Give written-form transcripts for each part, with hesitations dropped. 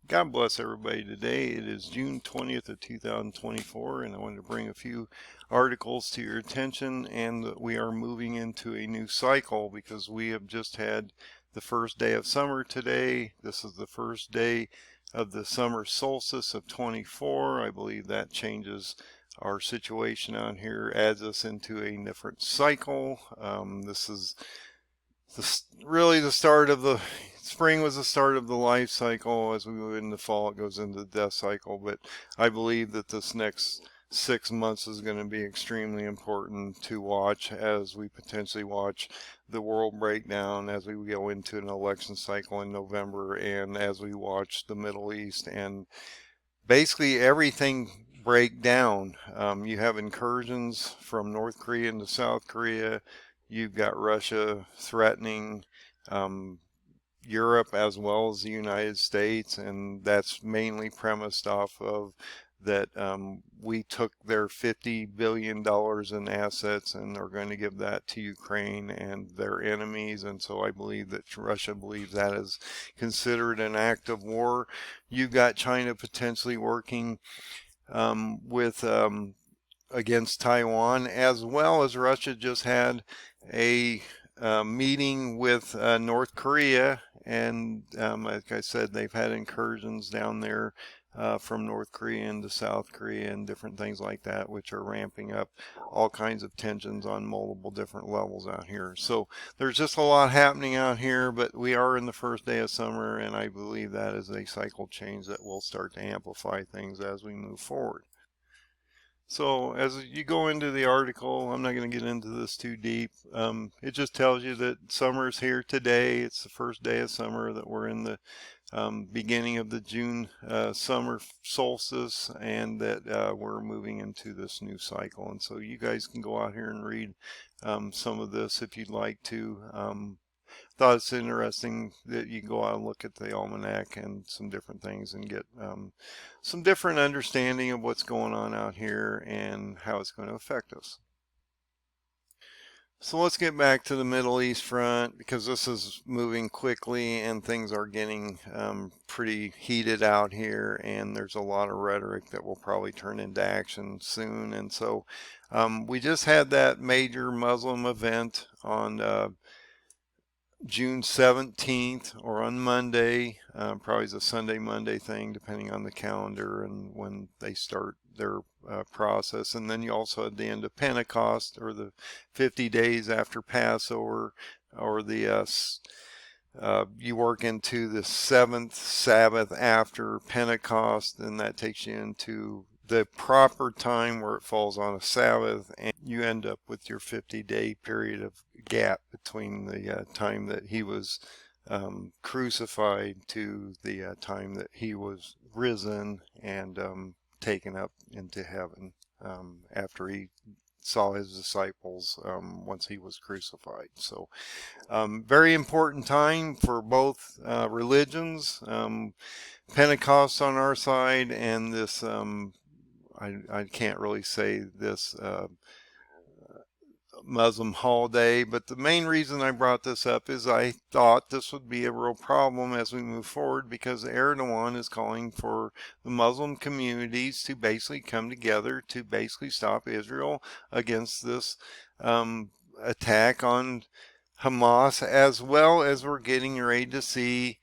God bless everybody today. It is June 20th of 2024, and I wanted to bring a few articles to your attention. And we are moving into a new cycle because we have just had the first day of summer today. This is the first day of the summer solstice of 24. I believe that changes our situation out here, adds us into a different cycle. This is really the start of the spring was the start of the life cycle. As we move into fall, it goes into the death cycle. But I believe that this next 6 months is going to be extremely important to watch as we potentially watch the world break down, as we go into an election cycle in November, and as we watch the Middle East and basically everything break down. You have incursions from North Korea into South Korea. You've got Russia threatening Europe as well as the United States, and that's mainly premised off of that we took their $50 billion in assets and are going to give that to Ukraine and their enemies. And so I believe that Russia believes that is considered an act of war. You've got China potentially working with against Taiwan, as well as Russia just had a meeting with North Korea, and like I said, they've had incursions down there from North Korea into South Korea and different things like that, which are ramping up all kinds of tensions on multiple different levels out here. So there's just a lot happening out here, but we are in the first day of summer, and I believe that is a cycle change that will start to amplify things as we move forward. So as you go into the article, I'm not going to get into this too deep. It just tells you that summer's here today. It's the first day of summer, that we're in the beginning of the June summer solstice, and that we're moving into this new cycle. And so you guys can go out here and read some of this if you'd like to. Thought it's interesting that you can go out and look at the almanac and some different things and get some different understanding of what's going on out here and how it's going to affect us. So let's get back to the Middle East front, because this is moving quickly and things are getting pretty heated out here, and there's a lot of rhetoric that will probably turn into action soon. And so we just had that major Muslim event on June 17th, or on Monday. Probably is a Sunday, Monday thing, depending on the calendar and when they start their process. And then you also had the end of Pentecost, or the 50 days after Passover, or the you work into the 7th Sabbath after Pentecost, and that takes you into the proper time where it falls on a Sabbath, and you end up with your 50-day period of gap between the time that he was crucified to the time that he was risen and taken up into heaven after he saw his disciples once he was crucified. So very important time for both religions. Pentecost on our side, and this I can't really say this Muslim holiday, but the main reason I brought this up is I thought this would be a real problem as we move forward, because Erdoğan is calling for the Muslim communities to basically come together to basically stop Israel against this attack on Hamas, as well as we're getting ready to see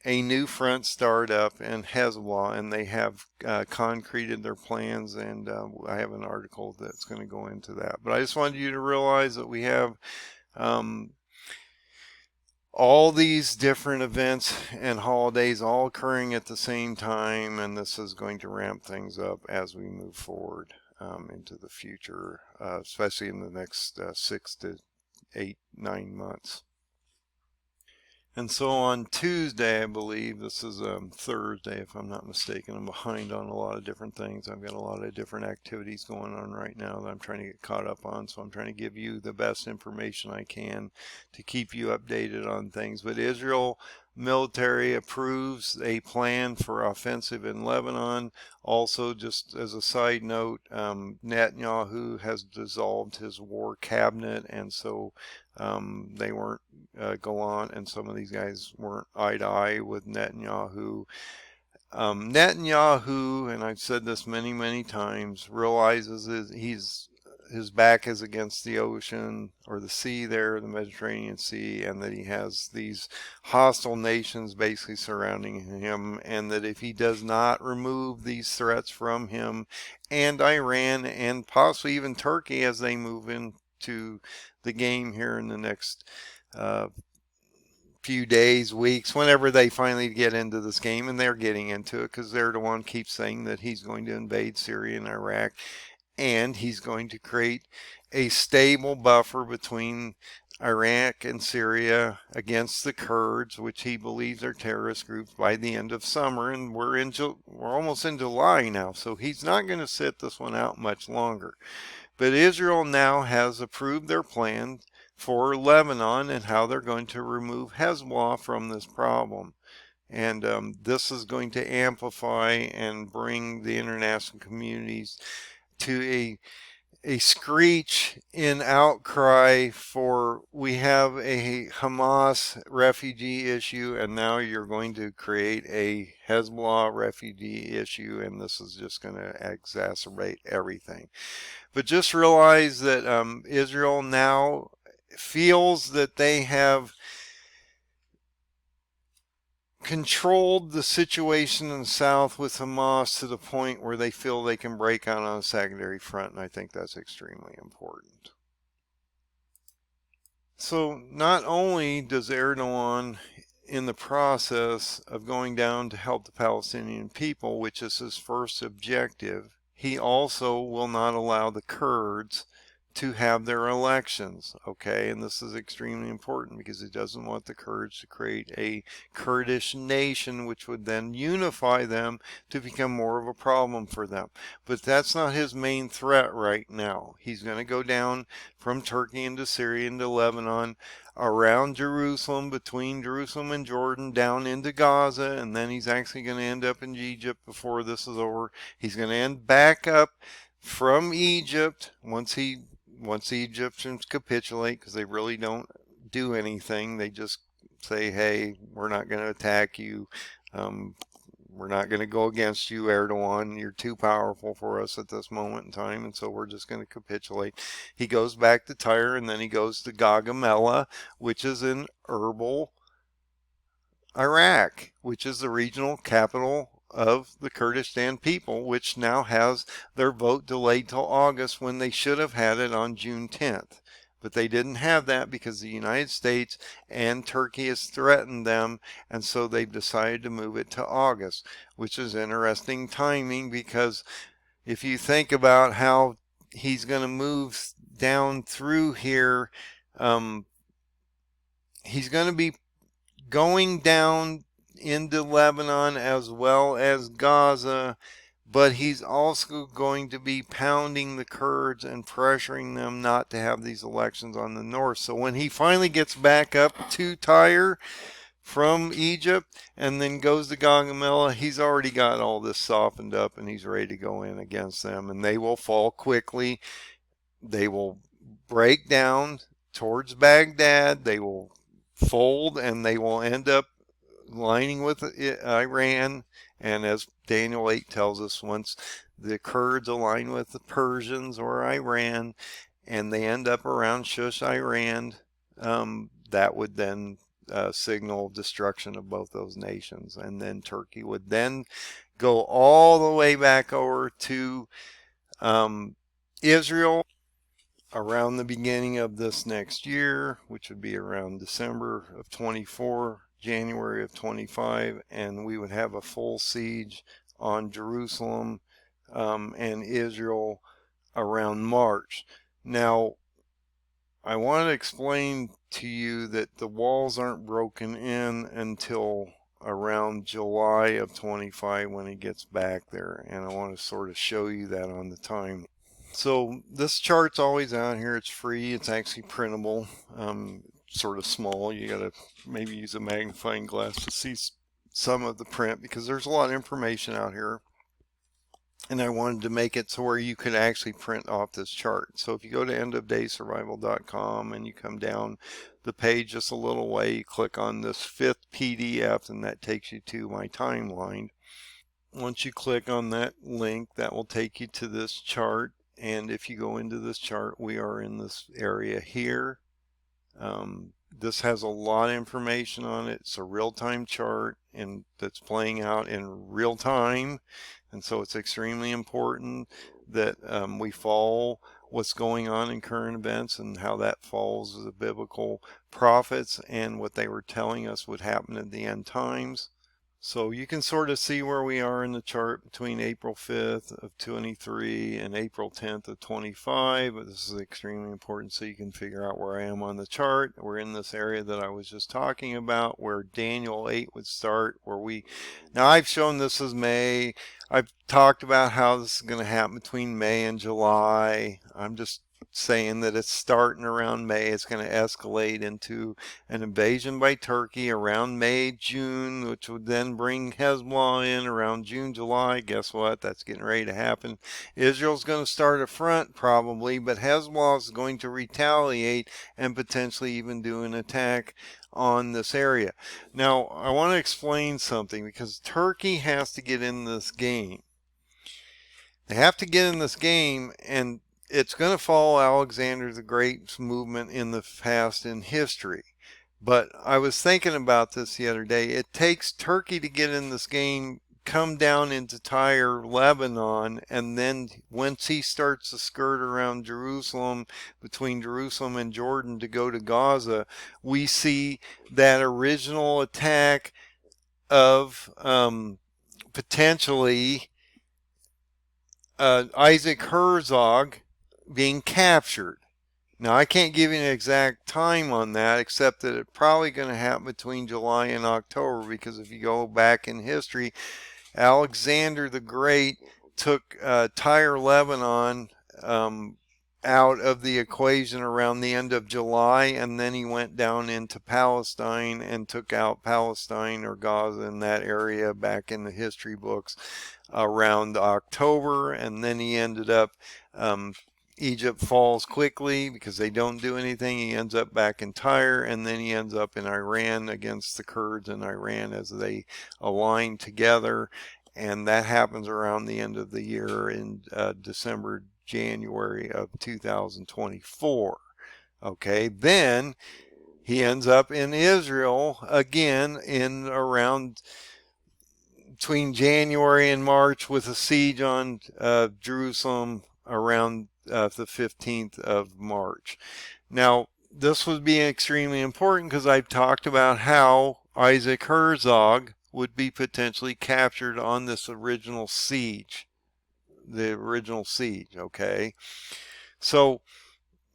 a new front start up in Hezbollah, and they have concreted their plans, and I have an article that's going to go into that. But I just wanted you to realize that we have all these different events and holidays all occurring at the same time, and this is going to ramp things up as we move forward into the future, especially in the next 6 to 8, 9 months. And so on Tuesday, I believe, this is Thursday if I'm not mistaken, I'm behind on a lot of different things. I've got a lot of different activities going on right now that I'm trying to get caught up on, so I'm trying to give you the best information I can to keep you updated on things. But Israel military approves a plan for offensive in Lebanon. Also, just as a side note, Netanyahu has dissolved his war cabinet, and so they weren't Gallant and some of these guys weren't eye to eye with Netanyahu Netanyahu, and I've said this many, many times, realizes that his back is against the ocean or the sea there, the Mediterranean Sea, and that he has these hostile nations basically surrounding him, and that if he does not remove these threats from him and Iran and possibly even Turkey as they move into the game here in the next few days, weeks, whenever they finally get into this game, and they're getting into it because Erdogan keeps saying that he's going to invade Syria and Iraq, and he's going to create a stable buffer between Iraq and Syria against the Kurds, which he believes are terrorist groups, by the end of summer. And we're almost in July now, so he's not going to sit this one out much longer. But Israel now has approved their plan for Lebanon and how they're going to remove Hezbollah from this problem. And this is going to amplify and bring the international communities to a screech in outcry for, we have a Hamas refugee issue, and now you're going to create a Hezbollah refugee issue, and this is just going to exacerbate everything. But just realize that Israel now feels that they have controlled the situation in the south with Hamas to the point where they feel they can break out on a secondary front, and I think that's extremely important. So not only does Erdogan, in the process of going down to help the Palestinian people, which is his first objective, he also will not allow the Kurds to have their elections, okay? And this is extremely important because he doesn't want the Kurds to create a Kurdish nation, which would then unify them to become more of a problem for them. But that's not his main threat right now. He's going to go down from Turkey into Syria into Lebanon, around Jerusalem, between Jerusalem and Jordan, down into Gaza, and then he's actually going to end up in Egypt before this is over. He's going to end back up from Egypt once the Egyptians capitulate, because they really don't do anything. They just say, hey, we're not going to attack you. We're not going to go against you, Erdogan. You're too powerful for us at this moment in time, and so we're just going to capitulate. He goes back to Tyre, and then he goes to Gaugamela, which is in Erbil, Iraq, which is the regional capital of the Kurdistan people, which now has their vote delayed till August when they should have had it on June 10th. But they didn't have that because the United States and Turkey has threatened them, and so they've decided to move it to August, which is interesting timing, because if you think about how he's going to move down through here, he's going to be going down into Lebanon as well as Gaza, but he's also going to be pounding the Kurds and pressuring them not to have these elections on the north. So when he finally gets back up to Tyre from Egypt and then goes to Gaugamela, he's already got all this softened up and he's ready to go in against them, and they will fall quickly. They will break down towards Baghdad. They will fold, and they will end up lining with Iran. And as Daniel 8 tells us, once the Kurds align with the Persians or Iran and they end up around Shush, Iran, that would then signal destruction of both those nations. And then Turkey would then go all the way back over to Israel around the beginning of this next year, which would be around December of 24, January of 25, and we would have a full siege on Jerusalem and Israel around March. Now, I want to explain to you that the walls aren't broken in until around July of 25 when he gets back there, and I want to sort of show you that on the time. So this chart's always out here. It's free. It's actually printable. Sort of small. You gotta maybe use a magnifying glass to see some of the print, because there's a lot of information out here, and I wanted to make it so where you could actually print off this chart. So if you go to endofdaysurvival.com and you come down the page just a little way, you click on this 5th PDF, and that takes you to my timeline. once you click on that link, that will take you to this chart. And if you go into this chart, we are in this area here. This has a lot of information on it. It's a real-time chart and that's playing out in real time. And so it's extremely important that we follow what's going on in current events and how that follows the biblical prophets and what they were telling us would happen at the end times. So you can sort of see where we are in the chart between April 5th of 23 and April 10th of 25. But this is extremely important so you can figure out where I am on the chart. We're in this area that I was just talking about where Daniel 8 would start, now I've shown this as May. I've talked about how this is going to happen between May and July. I'm just saying that it's starting around May. It's going to escalate into an invasion by Turkey around May, June, which would then bring Hezbollah in around June, July. Guess what? That's getting ready to happen. Israel's going to start a front probably, but Hezbollah is going to retaliate and potentially even do an attack on this area. Now, I want to explain something because Turkey has to get in this game. They have to get in this game, and it's going to follow Alexander the Great's movement in the past in history. But I was thinking about this the other day. It takes Turkey to get in this game, come down into Tyre, Lebanon, and then once he starts to skirt around Jerusalem, between Jerusalem and Jordan to go to Gaza, we see that original attack of potentially Isaac Herzog being captured. Now, I can't give you an exact time on that, except that it's probably going to happen between July and October, because if you go back in history, Alexander the Great took Tyre, Lebanon out of the equation around the end of July, and then he went down into Palestine and took out Palestine or Gaza in that area back in the history books around October, and then he ended up Egypt falls quickly because they don't do anything. He ends up back in Tyre, and then he ends up in Iran against the Kurds in Iran as they align together, and that happens around the end of the year in December, January of 2024. Okay, then he ends up in Israel again in around between January and March with a siege on Jerusalem around the 15th of March. Now, this would be extremely important because I've talked about how Isaac Herzog would be potentially captured on this original siege. The original siege, okay? So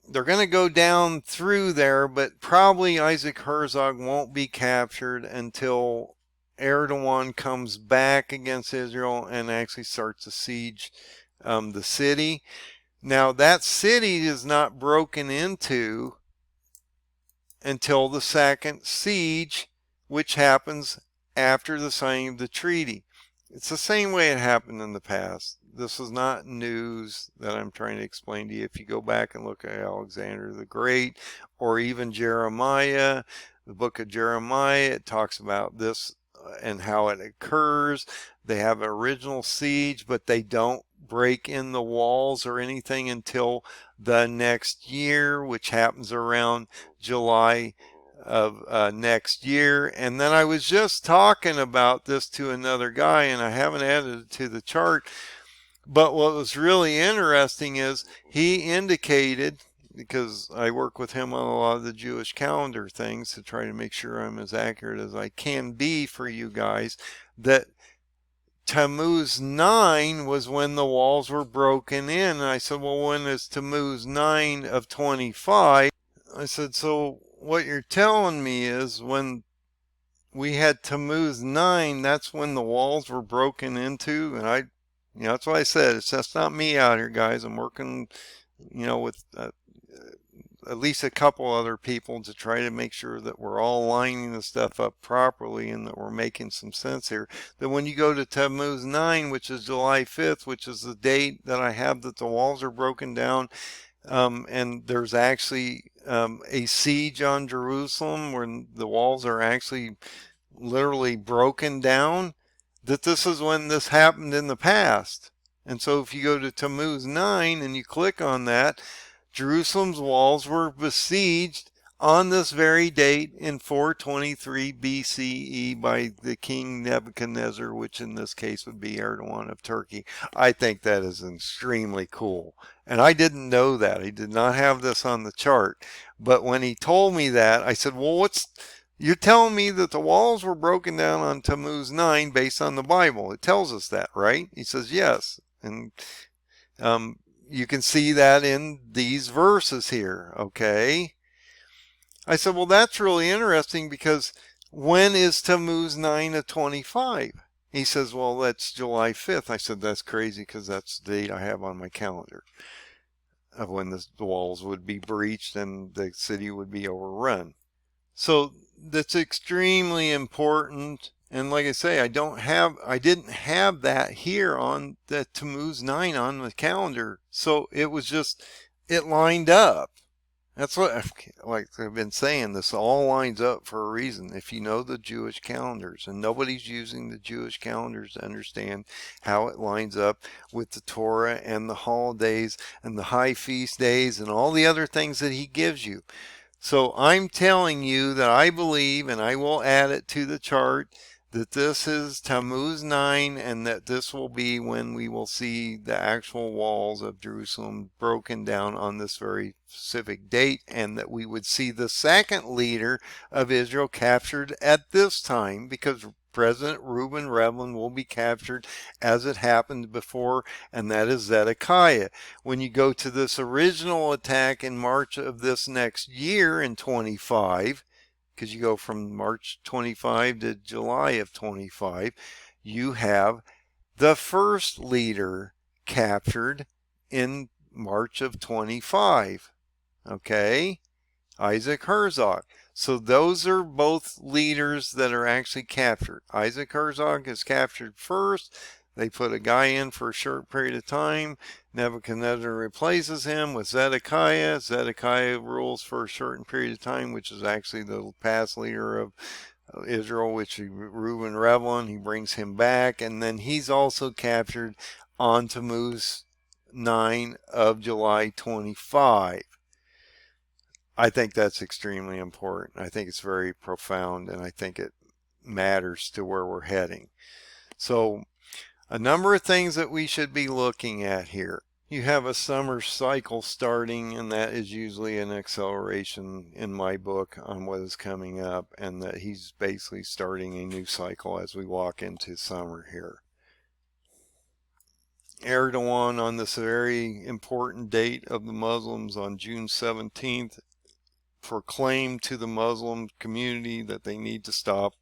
they're going to go down through there, but probably Isaac Herzog won't be captured until Erdoğan comes back against Israel and actually starts to siege the city. Now, that city is not broken into until the second siege, which happens after the signing of the treaty. It's the same way it happened in the past. This is not news that I'm trying to explain to you. If you go back and look at Alexander the Great or even Jeremiah, the book of Jeremiah, it talks about this and how it occurs. They have an original siege, but they don't break in the walls or anything until the next year, which happens around July of next year. And then I was just talking about this to another guy, and I haven't added it to the chart, but what was really interesting is he indicated, because I work with him on a lot of the Jewish calendar things to try to make sure I'm as accurate as I can be for you guys, that Tammuz 9 was when the walls were broken in. And I said, well, when is Tammuz 9 of 25? I said, so what you're telling me is when we had Tammuz 9, that's when the walls were broken into. And that's what I said. It's just not me out here, guys. I'm working, with at least a couple other people to try to make sure that we're all lining the stuff up properly and that we're making some sense here. That when you go to Tammuz 9, which is July 5th, which is the date that I have that the walls are broken down, and there's actually a siege on Jerusalem when the walls are actually literally broken down, that this is when this happened in the past. And so if you go to Tammuz 9 and you click on that, Jerusalem's walls were besieged on this very date in 423 BCE by the king Nebuchadnezzar, which in this case would be Erdoğan of Turkey. I think that is extremely cool. And I didn't know that. I did not have this on the chart. But when he told me that, I said, well, you're telling me that the walls were broken down on Tammuz 9 based on the Bible. It tells us that, right? He says, yes. And you can see that in these verses here, okay? I said, well, that's really interesting because when is Tammuz 9 of 25? He says, well, that's July 5th. I said, that's crazy because that's the date I have on my calendar of when the walls would be breached and the city would be overrun. So that's extremely important. And like I say, I didn't have that here on the Tammuz 9 on the calendar. So it was just, it lined up. That's what, like I've been saying, this all lines up for a reason. If you know the Jewish calendars, and nobody's using the Jewish calendars to understand how it lines up with the Torah and the holidays and the high feast days and all the other things that he gives you. So I'm telling you that I believe, and I will add it to the chart, that this is Tammuz 9 and that this will be when we will see the actual walls of Jerusalem broken down on this very specific date, and that we would see the second leader of Israel captured at this time, because President Reuben Rivlin will be captured as it happened before, and that is Zedekiah. When you go to this original attack in March of this next year in 25, because you go from March 25 to July of 25, you have the first leader captured in March of 25. Okay? Isaac Herzog. So those are both leaders that are actually captured. Isaac Herzog is captured first. They put a guy in for a short period of time. Nebuchadnezzar replaces him with Zedekiah. Zedekiah rules for a certain period of time, which is actually the past leader of Israel, which is Reuben Rivlin. He brings him back, and then he's also captured on Tammuz 9 of July 25. I think that's extremely important. I think it's very profound, and I think it matters to where we're heading. So a number of things that we should be looking at here. You have a summer cycle starting, and that is usually an acceleration in my book on what is coming up, and that he's basically starting a new cycle as we walk into summer here. Erdoğan, on this very important date of the Muslims on June 17th, proclaimed to the Muslim community that they need to stop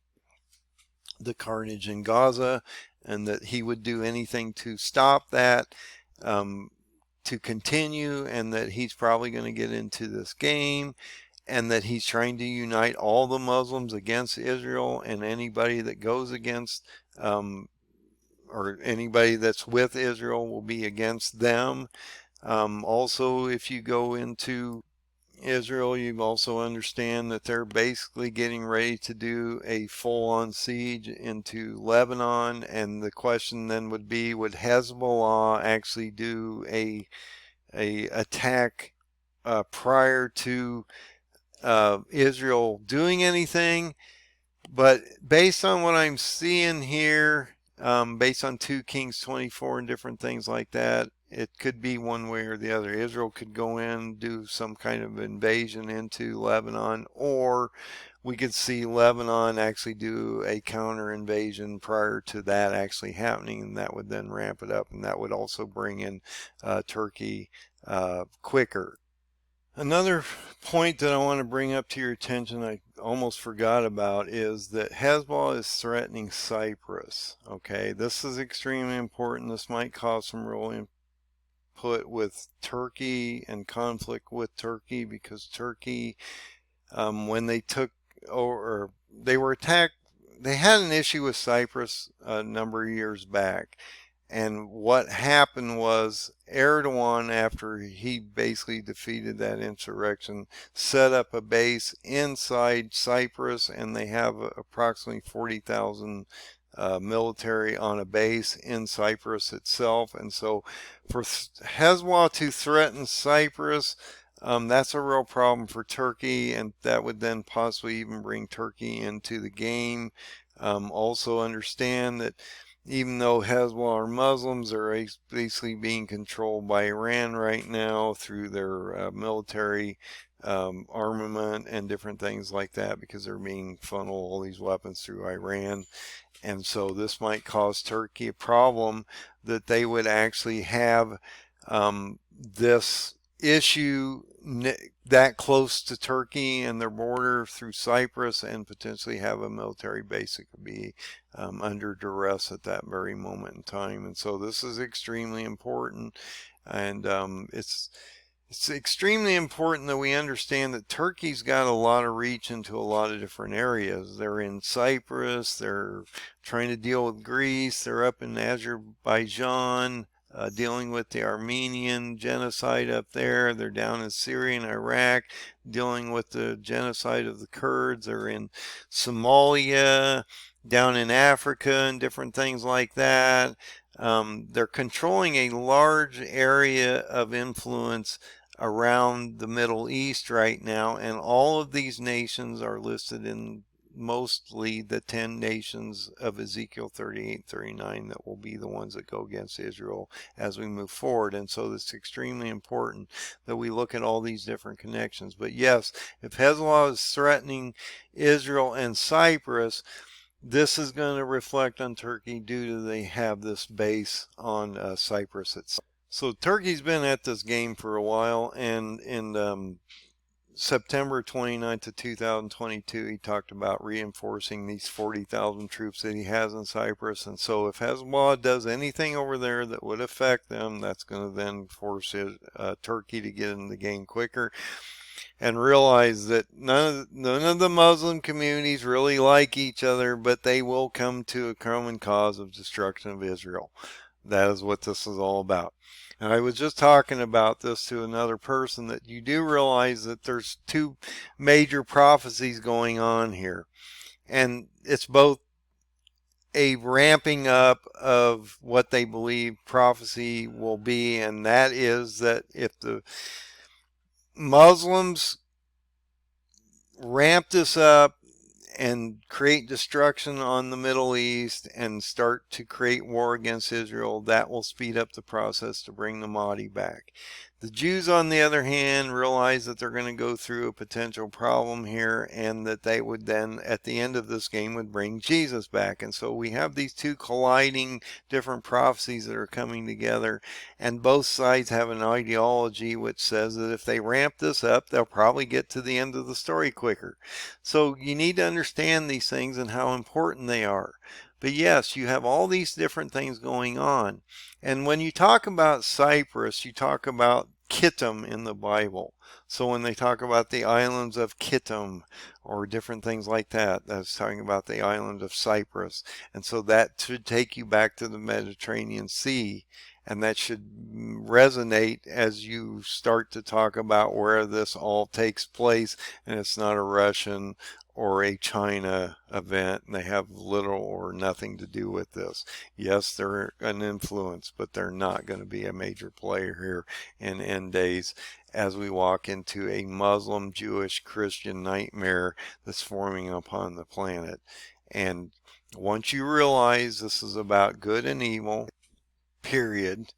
the carnage in Gaza, and that he would do anything to stop that, to continue, and that he's probably going to get into this game, and that he's trying to unite all the Muslims against Israel, and anybody that goes against or anybody that's with Israel will be against them. Also, if you go into Israel, you also understand that they're basically getting ready to do a full-on siege into Lebanon, and the question then would be, would Hezbollah actually do a attack prior to Israel doing anything? But based on what I'm seeing here, based on 2 Kings 24 and different things like that, it could be one way or the other. Israel could go in, do some kind of invasion into Lebanon, or we could see Lebanon actually do a counter invasion prior to that actually happening, and that would then ramp it up, and that would also bring in Turkey quicker. Another point that I want to bring up to your attention, I almost forgot about, is that Hezbollah is threatening Cyprus. Okay, this is extremely important. This might cause some real input with Turkey and conflict with Turkey, because Turkey, when they took, or they were attacked, they had an issue with Cyprus a number of years back. And what happened was Erdoğan, after he basically defeated that insurrection, set up a base inside Cyprus, and they have approximately 40,000 military on a base in Cyprus itself. And so for Hezbollah to threaten Cyprus, that's a real problem for Turkey, and that would then possibly even bring Turkey into the game. Also understand that even though Hezbollah are Muslims, they're basically being controlled by Iran right now through their military armament and different things like that, because they're being funneled all these weapons through Iran. And so this might cause Turkey a problem, that they would actually have this issue that close to Turkey and their border through Cyprus, and potentially have a military base that could be under duress at that very moment in time. And so this is extremely important, and it's extremely important that we understand that Turkey's got a lot of reach into a lot of different areas. They're in Cyprus, they're trying to deal with Greece, they're up in Azerbaijan, dealing with the Armenian genocide up there. They're down in Syria and Iraq, dealing with the genocide of the Kurds. They're in Somalia, down in Africa, and different things like that. They're controlling a large area of influence around the Middle East right now, and all of these nations are listed in mostly the 10 nations of Ezekiel 38, 39 that will be the ones that go against Israel as we move forward. And so it's extremely important that we look at all these different connections. But yes, if Hezbollah is threatening Israel and Cyprus, this is going to reflect on Turkey due to they have this base on Cyprus itself. So Turkey's been at this game for a while, and in September 29th of 2022, he talked about reinforcing these 40,000 troops that he has in Cyprus. And so if Hezbollah does anything over there that would affect them, that's going to then force Turkey to get in the game quicker, and realize that none of the Muslim communities really like each other, but they will come to a common cause of destruction of Israel. That is what this is all about. And I was just talking about this to another person, that you do realize that there's two major prophecies going on here. And it's both a ramping up of what they believe prophecy will be, and that is that if the Muslims ramp this up and create destruction on the Middle East and start to create war against Israel, that will speed up the process to bring the Mahdi back. The Jews, on the other hand, realize that they're going to go through a potential problem here, and that they would then, at the end of this game, would bring Jesus back. And so we have these two colliding different prophecies that are coming together, and both sides have an ideology which says that if they ramp this up, they'll probably get to the end of the story quicker. So you need to understand these things and how important they are. But yes, you have all these different things going on. And when you talk about Cyprus, you talk about Kittim in the Bible. So when they talk about the islands of Kittim or different things like that, that's talking about the island of Cyprus. And so that should take you back to the Mediterranean Sea. And that should resonate as you start to talk about where this all takes place. And it's not a Russian or a China event, and they have little or nothing to do with this. Yes, they're an influence, but they're not going to be a major player here in end days as we walk into a Muslim, Jewish, Christian nightmare that's forming upon the planet. And once you realize this is about good and evil, period,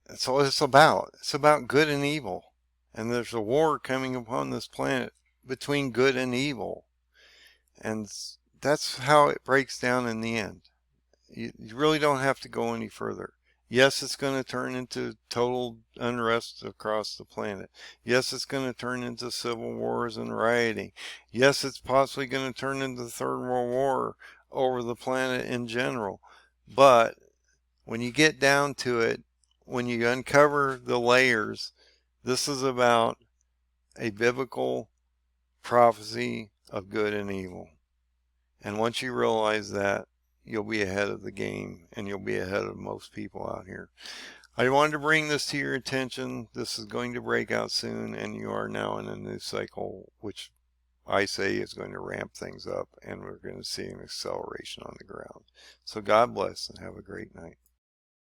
that's all it's about. It's about good and evil. And there's a war coming upon this planet between good and evil. And that's how it breaks down in the end. You really don't have to go any further. Yes, it's going to turn into total unrest across the planet. Yes, it's going to turn into civil wars and rioting. Yes, it's possibly going to turn into the Third World War over the planet in general. But when you get down to it, when you uncover the layers, this is about a biblical prophecy of good and evil. And once you realize that, you'll be ahead of the game, and you'll be ahead of most people out here. I wanted to bring this to your attention. This is going to break out soon, and you are now in a news cycle, which I say is going to ramp things up, and we're going to see an acceleration on the ground. So God bless and have a great night.